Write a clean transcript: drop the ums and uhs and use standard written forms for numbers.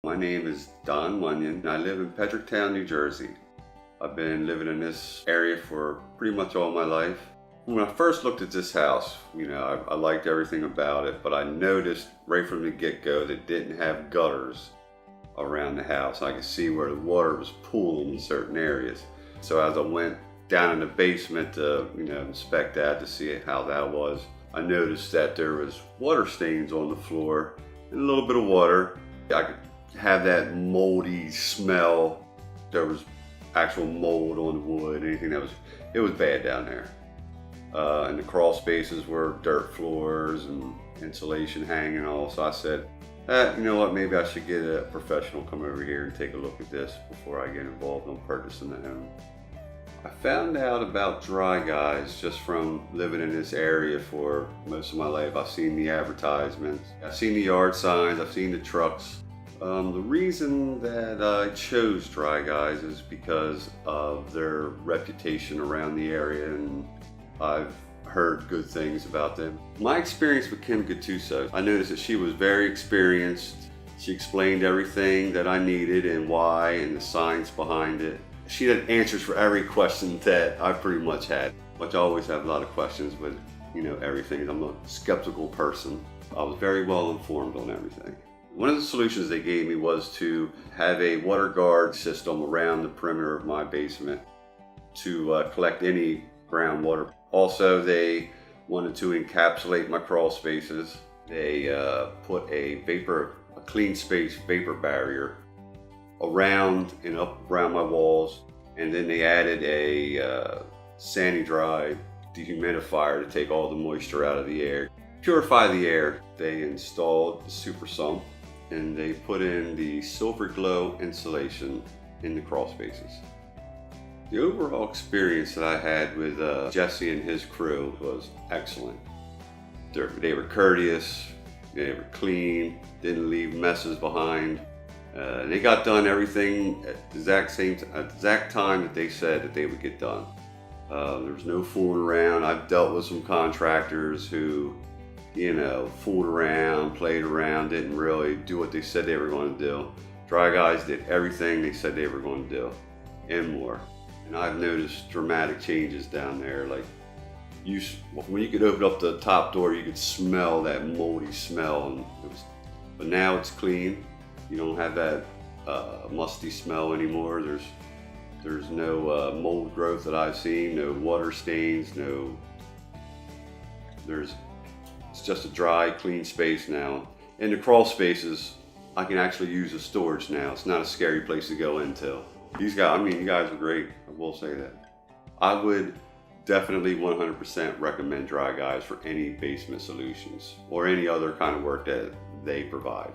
My name is Don Munyon, and I live in Pedricktown, New Jersey. I've been living in this area for pretty much all my life. When I first looked at this house, I liked everything about it, but I noticed right from the get-go that it didn't have gutters around the house. I could see where the water was pooling in certain areas. So as I went down in the basement to inspect that to see how that was, I noticed that there was water stains on the floor and a little bit of water. I could have that moldy smell. There was actual mold on the wood, it was bad down there. And the crawl spaces were dirt floors and insulation hanging all. So I said, you know what, maybe I should get a professional come over here and take a look at this before I get involved on purchasing the home. I found out about dry guys just from living in this area for most of my life. I've seen the advertisements, I've seen the yard signs, I've seen the trucks. The reason that I chose Dry Guys is because of their reputation around the area, and I've heard good things about them. My experience with Kim Gattuso, I noticed that she was very experienced. She explained everything that I needed and why and the science behind it. She had answers for every question that I pretty much had, which I always have a lot of questions with everything. I'm a skeptical person. I was very well informed on everything. One of the solutions they gave me was to have a water guard system around the perimeter of my basement to collect any groundwater. Also, they wanted to encapsulate my crawl spaces. They put a clean space vapor barrier around and up around my walls, and then they added a sandy dry dehumidifier to take all the moisture out of the air. Purify the air. They installed the super sump, and they put in the silver glow insulation in the crawl spaces. The overall experience that I had with Jesse and his crew was excellent. They were courteous, they were clean, didn't leave messes behind. They got done everything at the exact time that they said that they would get done. There was no fooling around. I've dealt with some contractors who fooled around, played around, didn't really do what they said they were going to do. Dry Guys did everything they said they were going to do and more. And I've noticed dramatic changes down there. Like when you could open up the top door, you could smell that moldy smell, but now it's clean. You don't have that musty smell anymore. There's no mold growth that I've seen, no water stains, it's just a dry, clean space now. In the crawl spaces, I can actually use as storage now. It's not a scary place to go into. You guys are great, I will say that. I would definitely 100% recommend Dry Guys for any basement solutions or any other kind of work that they provide.